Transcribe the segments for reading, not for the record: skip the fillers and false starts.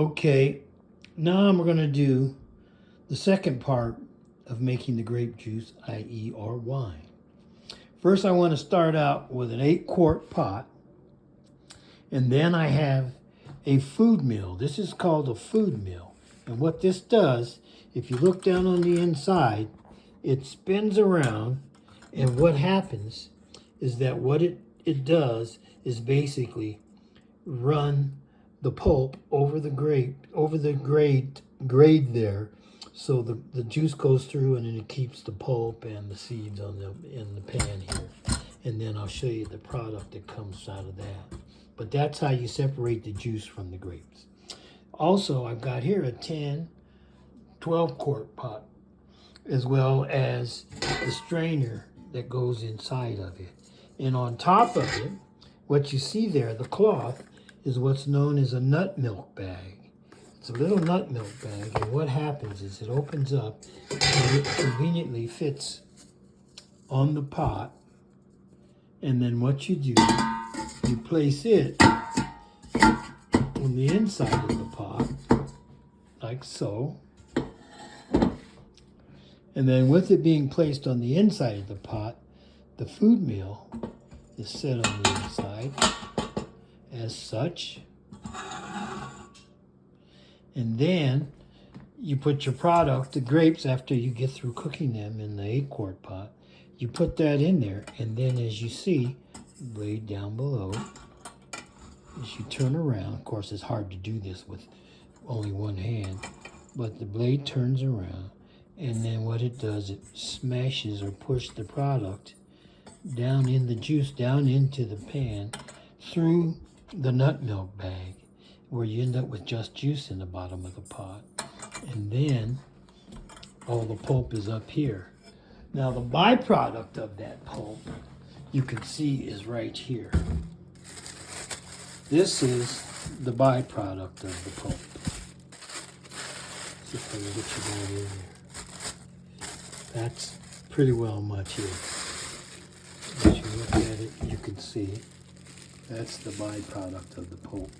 Okay, now I'm going to do the second part of making the grape juice, i.e. our wine. First, I want to start out with an 8-quart pot, and then I have a food mill. This is called a food mill, and what this does, if you look down on the inside, it spins around, and what happens is that what it does is basically run the pulp over the grate there, so the juice goes through and then it keeps the pulp and the seeds in the pan here. And then I'll show you the product that comes out of that. But that's how you separate the juice from the grapes. Also, I've got here a 12-quart pot, as well as the strainer that goes inside of it. And on top of it, what you see there, the cloth, is what's known as a nut milk bag. It's a little nut milk bag, and what happens is it opens up and it conveniently fits on the pot, and then what you do, you place it on the inside of the pot, like so. And then with it being placed on the inside of the pot, the food mill is set on the inside as such. And then you put your product, the grapes, after you get through cooking them in the 8-quart pot, you put that in there, and then as you see, blade down below, as you turn around, of course it's hard to do this with only one hand, but the blade turns around, and then what it does, it smashes or pushes the product down in the juice, down into the pan, through the nut milk bag, where you end up with just juice in the bottom of the pot. And then all the pulp is up here. Now the byproduct of that pulp, you can see, is right here. This is the byproduct of the pulp. See if I can get you down in there. That's pretty well much here. As you look at it, you can see that's the byproduct of the pulp.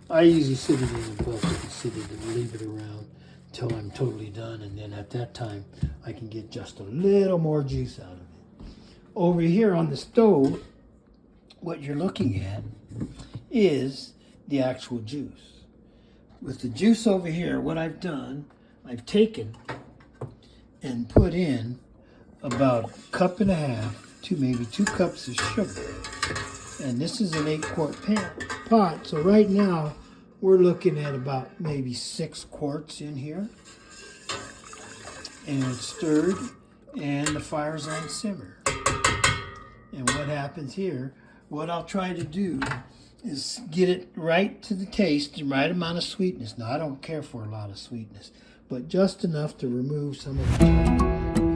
I usually sit it in the book and leave it around until I'm totally done, and then at that time I can get just a little more juice out of it. Over here on the stove, what you're looking at is the actual juice. With the juice over here, what I've done, I've taken and put in about 1.5 cups to maybe 2 cups of sugar. And this is an 8-quart pot, so right now we're looking at about maybe 6 quarts in here. And it's stirred, and the fire's on simmer. And what happens here, what I'll try to do is get it right to the taste, the right amount of sweetness. Now, I don't care for a lot of sweetness, but just enough to remove some of the